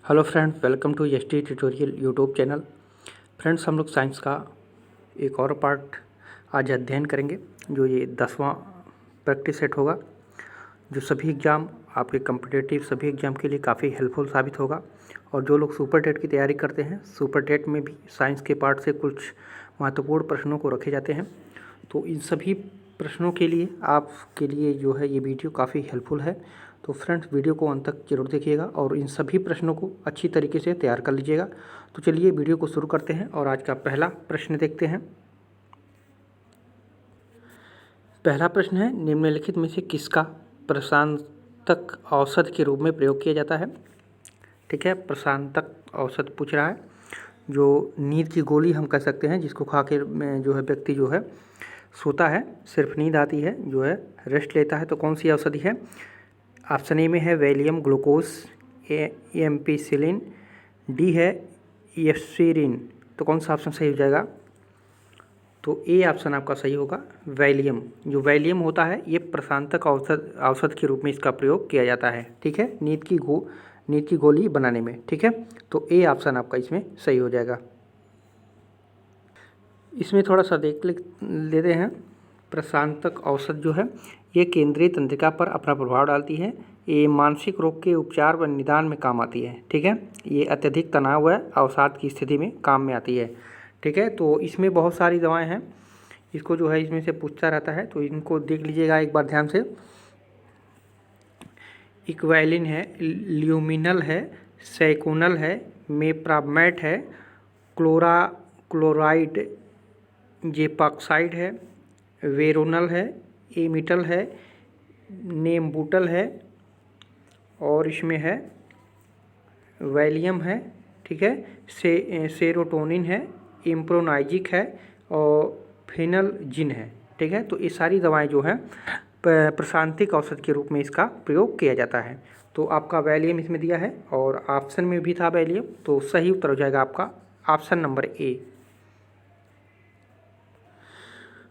Hello friends, welcome to S T tutorial YouTube channel. Friends, हम लोग science का एक और पार्ट आज अध्ययन करेंगे, जो ये 10वां प्रैक्टिस सेट होगा, जो सभी एग्ज़ाम आपके कम्पिटिटिव सभी एग्ज़ाम के लिए काफ़ी हेल्पफुल साबित होगा। और जो लोग सुपर टेट की तैयारी करते हैं, सुपर टेट में भी साइंस के पार्ट से कुछ महत्वपूर्ण प्रश्नों को रखे जाते हैं, तो इन सभी प्रश्नों के लिए आपके लिए जो है ये वीडियो काफ़ी हेल्पफुल है। तो फ्रेंड्स, वीडियो को अंत तक जरूर देखिएगा और इन सभी प्रश्नों को अच्छी तरीके से तैयार कर लीजिएगा। तो चलिए वीडियो को शुरू करते हैं और आज का पहला प्रश्न देखते हैं। पहला प्रश्न है, निम्नलिखित में से किसका प्रशांतक औषध के रूप में प्रयोग किया जाता है। ठीक है, प्रशांतक औषध पूछ रहा है, जो नींद की गोली हम कह सकते हैं, जिसको खा के जो है व्यक्ति जो है सोता है, सिर्फ नींद आती है, जो है रेस्ट लेता है। तो कौन सी औषधि है? ऑप्शन ए में है वैलियम ग्लूकोज, एम्पिसिलिन, डी है एस्पिरिन। तो कौन सा ऑप्शन सही हो जाएगा? तो ए ऑप्शन आपका सही होगा, वैलियम। जो वैलियम होता है, ये प्रशांतक औषध के रूप में इसका प्रयोग किया जाता है। ठीक है, नींद की गोली बनाने में। ठीक है, तो ए ऑप्शन आपका इसमें सही हो जाएगा। इसमें थोड़ा सा देख लेते हैं। प्रशांतक औषध जो है, ये केंद्रीय तंत्रिका पर अपना प्रभाव डालती है। ये मानसिक रोग के उपचार व निदान में काम आती है। ठीक है, ये अत्यधिक तनाव व अवसाद की स्थिति में काम में आती है। ठीक है, तो इसमें बहुत सारी दवाएं हैं, इसको जो है इसमें से पूछता रहता है, तो इनको देख लीजिएगा एक बार ध्यान से। इक्वालिन है, ल्यूमिनल है, सैकुनल है, मेप्रामेट है, क्लोराइड जेपाक्साइड है, वेरोनल है, एमिटल है, नेमबुटल है, और इसमें है वैलियम है। ठीक है, सेरोटोनिन है, इम्प्रोनाइजिक है, और फेनलजिन है। ठीक है, तो ये सारी दवाएं जो हैं प्रशांतिक औषध के रूप में इसका प्रयोग किया जाता है। तो आपका वैलियम इसमें दिया है और ऑप्शन में भी था वैलियम, तो सही उत्तर हो जाएगा आपका ऑप्शन नंबर ए।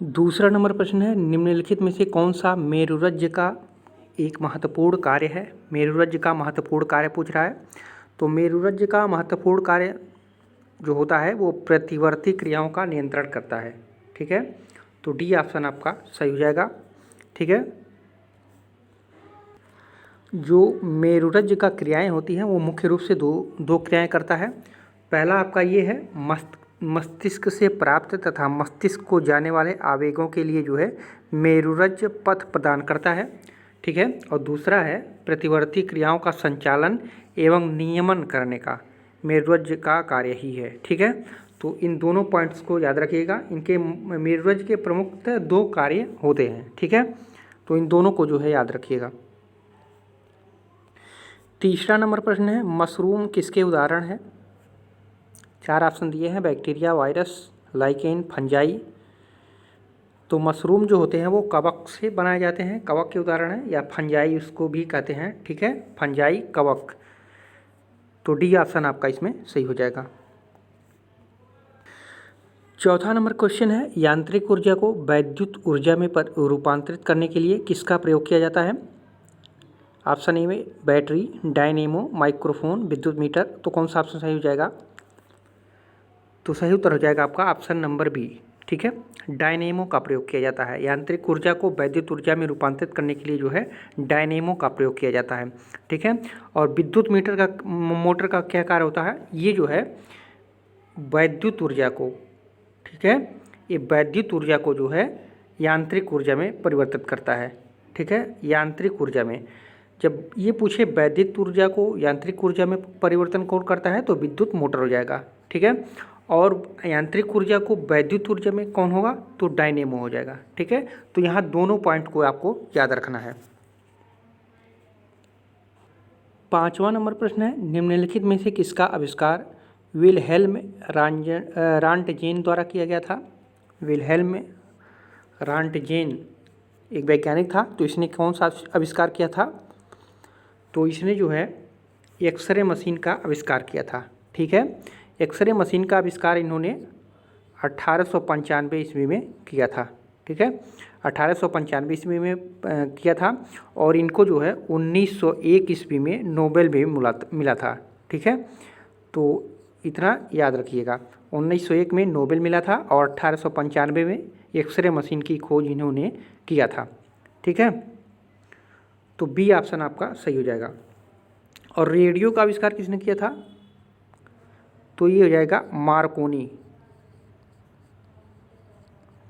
दूसरा नंबर प्रश्न है, निम्नलिखित में से कौन सा मेरुरज्ज का एक महत्वपूर्ण कार्य है। मेरुरज्ज का महत्वपूर्ण कार्य पूछ रहा है। तो मेरुरज्ज का महत्वपूर्ण कार्य जो होता है, वो प्रतिवर्ती क्रियाओं का नियंत्रण करता है। ठीक है, तो डी ऑप्शन आपका सही हो जाएगा। ठीक है, जो मेरुरज्ज का क्रियाएं होती हैं, वो मुख्य रूप से दो क्रियाएं करता है। पहला आपका ये है, मस्तिष्क से प्राप्त तथा मस्तिष्क को जाने वाले आवेगों के लिए जो है मेरुरज्ज पथ प्रदान करता है। ठीक है, और दूसरा है प्रतिवर्ती क्रियाओं का संचालन एवं नियमन करने का मेरुरज्ज का कार्य ही है। ठीक है, तो इन दोनों पॉइंट्स को याद रखिएगा। इनके मेरुरज्ज के प्रमुख दो कार्य होते हैं। ठीक है, तो इन दोनों को जो है याद रखिएगा। तीसरा नंबर प्रश्न है, मशरूम किसके उदाहरण है। चार ऑप्शन दिए हैं, बैक्टीरिया, वायरस, लाइकेन, फंजाई। तो मशरूम जो होते हैं वो कवक से बनाए जाते हैं, कवक के उदाहरण है, या फंजाई उसको भी कहते हैं। ठीक है, फंजाई, कवक। तो डी ऑप्शन आपका इसमें सही हो जाएगा। चौथा नंबर क्वेश्चन है, यांत्रिक ऊर्जा को वैद्युत ऊर्जा में रूपांतरित करने के लिए किसका प्रयोग किया जाता है। ऑप्शन ए में बैटरी, डायनेमो, माइक्रोफोन, विद्युत मीटर। तो कौन सा ऑप्शन सही हो जाएगा? तो सही उत्तर हो जाएगा आपका ऑप्शन नंबर बी। ठीक है, डायनेमो का प्रयोग किया जाता है। यांत्रिक ऊर्जा को वैद्युत ऊर्जा में रूपांतरित करने के लिए जो है डायनेमो का प्रयोग किया जाता है। ठीक है, और विद्युत मोटर का क्या कार्य होता है? ये जो है वैद्युत ऊर्जा को, ठीक है, ये वैद्युत ऊर्जा को जो है यांत्रिक ऊर्जा में परिवर्तित करता है। ठीक है, यांत्रिक ऊर्जा में जब ये पूछे वैद्युत ऊर्जा को यांत्रिक ऊर्जा में परिवर्तन कौन करता है, तो विद्युत मोटर हो जाएगा। ठीक है, और यांत्रिक ऊर्जा को वैद्युत ऊर्जा में कौन होगा, तो डायनेमो हो जाएगा। ठीक है, तो यहाँ दोनों पॉइंट को आपको याद रखना है। पांचवा नंबर प्रश्न है, निम्नलिखित में से किसका आविष्कार विल्हेल्म रांटजेन द्वारा किया गया था। विल्हेल्म रांटजेन एक वैज्ञानिक था, तो इसने कौन सा आविष्कार किया था? तो इसने जो है एक्सरे मशीन का आविष्कार किया था। ठीक है, एक्सरे मशीन का आविष्कार इन्होंने 1895 ईस्वी में किया था। ठीक है, 1895 ईस्वी में किया था, और इनको जो है 1901 ईस्वी में नोबेल भी मिला था। ठीक है, तो इतना याद रखिएगा। 1901 में नोबेल मिला था और 1895 में एक्सरे मशीन की खोज इन्होंने किया था। ठीक है, तो बी ऑप्शन आपका सही हो जाएगा। और रेडियो का आविष्कार किसने किया था? तो ये हो जाएगा मार्कोनी।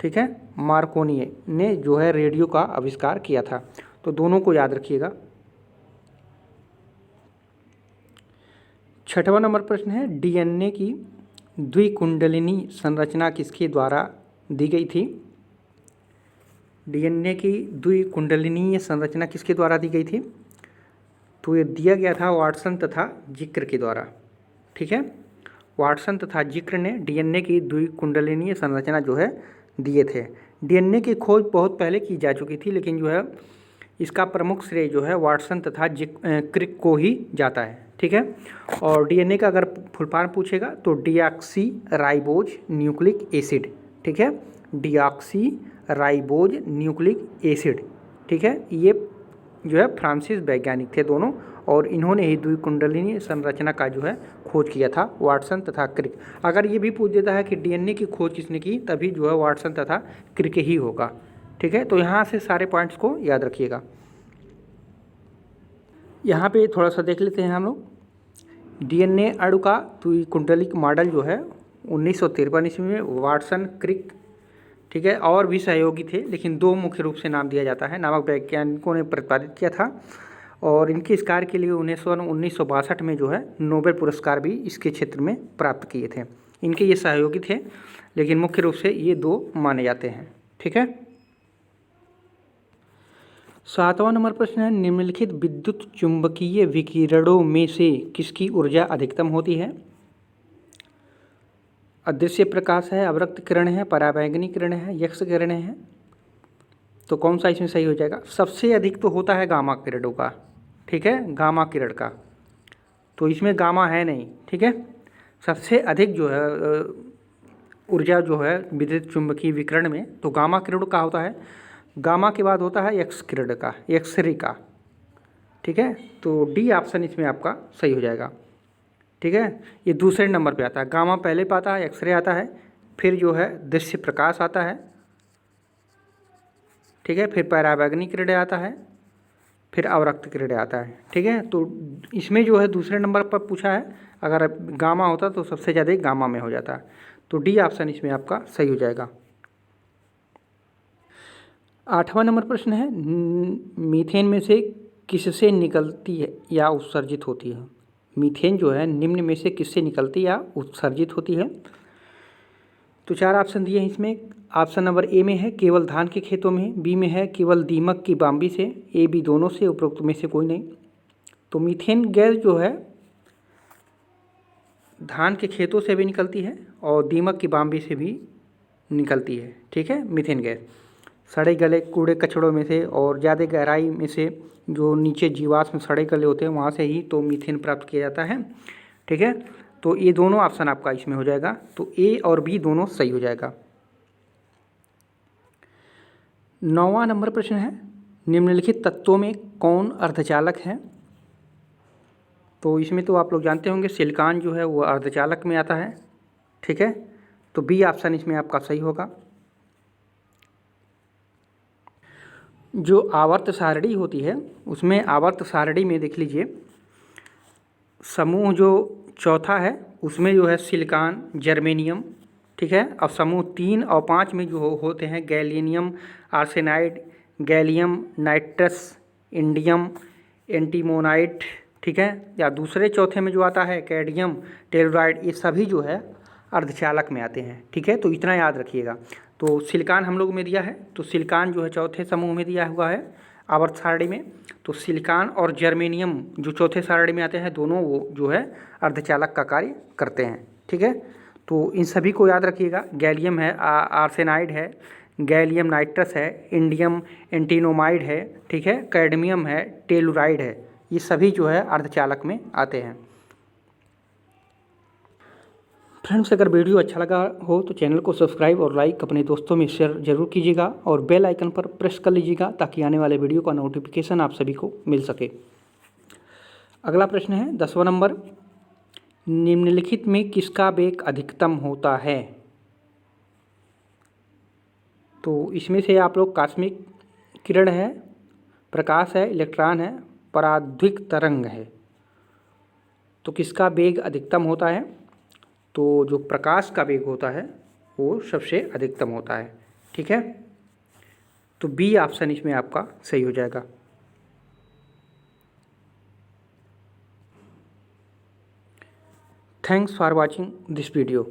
ठीक है, मार्कोनी ने जो है रेडियो का आविष्कार किया था। तो दोनों को याद रखिएगा। 6वां नंबर प्रश्न है, डीएनए की द्विकुंडलिनी संरचना किसके द्वारा दी गई थी? डीएनए की द्विकुंडलिनी संरचना किसके द्वारा दी गई थी? तो ये दिया गया था वाटसन तथा जिक्र के द्वारा। ठीक है, वाटसन तथा जिक्र ने डीएनए की द्विकुंडलिनी संरचना जो है दिए थे। डीएनए की खोज बहुत पहले की जा चुकी थी, लेकिन जो है इसका प्रमुख श्रेय जो है वाटसन तथा क्रिक को ही जाता है। ठीक है, और डीएनए का अगर फुल फॉर्म पूछेगा तो डीऑक्सी राइबोज न्यूक्लिक एसिड। ठीक है, डीऑक्सी राइबोज न्यूक्लिक एसिड। ठीक है, ये जो है फ्रांसीसी वैज्ञानिक थे दोनों, और इन्होंने ही द्विकुंडलिनी संरचना का जो है खोज किया था, वाटसन तथा क्रिक। अगर ये भी पूछ देता है कि डीएनए की खोज किसने की, तभी जो है वाटसन तथा क्रिक ही होगा। ठीक है, तो यहाँ से सारे पॉइंट्स को याद रखिएगा। यहाँ पे थोड़ा सा देख लेते हैं हम लोग। डीएनए अणु का द्विकुंडलिक मॉडल जो है 1953 ईस्वी में वाटसन क्रिक, ठीक है, और भी सहयोगी थे, लेकिन दो मुख्य रूप से नाम दिया जाता है, नामक वैज्ञानिकों ने प्रतिपादित किया था। और इनके इस कार्य के लिए 1962 में जो है नोबेल पुरस्कार भी इसके क्षेत्र में प्राप्त किए थे। इनके ये सहयोगी थे, लेकिन मुख्य रूप से ये दो माने जाते हैं। ठीक है, 7वां नंबर प्रश्न है, निम्नलिखित विद्युत चुंबकीय विकिरणों में से किसकी ऊर्जा अधिकतम होती है? अदृश्य प्रकाश है, अवरक्त किरण है, पराबैंगनी किरण है, यक्स किरण है। तो कौन सा इसमें सही हो जाएगा? सबसे अधिक तो होता है गामा किरणों का। ठीक है, गामा किरण का, तो इसमें गामा है नहीं। ठीक है, सबसे अधिक जो है ऊर्जा जो है विद्युत चुंबकीय विकिरण में, तो गामा किरण का होता है। गामा के बाद होता है एक्स किरण का, एक्सरे का। ठीक है, तो डी ऑप्शन इसमें आपका सही हो जाएगा। ठीक है, ये दूसरे नंबर पे आता है। गामा पहले पे आता है, एक्सरे आता है, फिर जो है दृश्य प्रकाश आता है। ठीक है, फिर पराबैंगनी किरण आता है, फिर अवरक्त किरण आता है। ठीक है, तो इसमें जो है दूसरे नंबर पर पूछा है, अगर गामा होता तो सबसे ज़्यादा गामा में हो जाता है। तो डी ऑप्शन इसमें आपका सही हो जाएगा। 8वां नंबर प्रश्न है, मीथेन में से किससे निकलती है या उत्सर्जित होती है? मीथेन जो है निम्न में से किससे निकलती या उत्सर्जित होती है? तो 4 ऑप्शन दिए हैं इसमें। ऑप्शन नंबर ए में है केवल धान के खेतों में, बी में है केवल दीमक की बाम्बी से, ए बी दोनों से, उपरोक्त में से कोई नहीं। तो मीथेन गैस जो है धान के खेतों से भी निकलती है और दीमक की बाम्बी से भी निकलती है। ठीक है, मीथेन गैस सड़े गले कूड़े कचड़ों में से और ज़्यादा गहराई में से, जो नीचे जीवाश्म सड़े गले होते हैं वहाँ से ही तो मीथेन प्राप्त किया जाता है। ठीक है, तो ये दोनों ऑप्शन आपका इसमें हो जाएगा। तो ए और बी दोनों सही हो जाएगा। 9वां नंबर प्रश्न है, निम्नलिखित तत्वों में कौन अर्धचालक है? तो इसमें तो आप लोग जानते होंगे सिलिकॉन जो है वो अर्धचालक में आता है। ठीक है, तो बी ऑप्शन इसमें आपका सही होगा। जो आवर्त सारणी होती है उसमें आवर्त सारणी में देख लीजिए, समूह जो चौथा है उसमें जो है सिलिकॉन, जर्मेनियम। ठीक है, और समूह 3 और 5 में जो होते हैं gallium arsenide, gallium nitrous, indium antimonite. ठीक है, या दूसरे चौथे में जो आता है कैडमियम टेलुराइड, ये सभी जो है अर्धचालक में आते हैं। ठीक है, तो इतना याद रखिएगा। तो सिलिकॉन हम लोग में दिया है, तो सिलिकॉन जो है चौथे समूह में दिया हुआ है आवर्त सारणी में। तो सिलिकॉन और जर्मेनियम जो चौथे सारणी में आते हैं, दोनों वो जो है अर्धचालक का कार्य करते हैं। ठीक है, तो इन सभी को याद रखिएगा। गैलियम है, आर्सेनाइड है, गैलियम नाइट्रस है, इंडियम एंटीनोमाइड है, ठीक है, कैडमियम है, टेलुराइड है, ये सभी जो है अर्धचालक में आते हैं। फ्रेंड्स, अगर वीडियो अच्छा लगा हो तो चैनल को सब्सक्राइब और लाइक अपने दोस्तों में शेयर जरूर कीजिएगा और बेल आइकन पर प्रेस कर लीजिएगा ताकि आने वाले वीडियो का नोटिफिकेशन आप सभी को मिल सके। अगला प्रश्न है 10वां नंबर, निम्नलिखित में किसका वेग अधिकतम होता है? तो इसमें से आप लोग कॉस्मिक किरण है, प्रकाश है, इलेक्ट्रॉन है, परावैद्युतिक तरंग है। तो किसका वेग अधिकतम होता है? तो जो प्रकाश का वेग होता है वो सबसे अधिकतम होता है। ठीक है, तो बी ऑप्शन इसमें आपका सही हो जाएगा। Thanks for watching this video.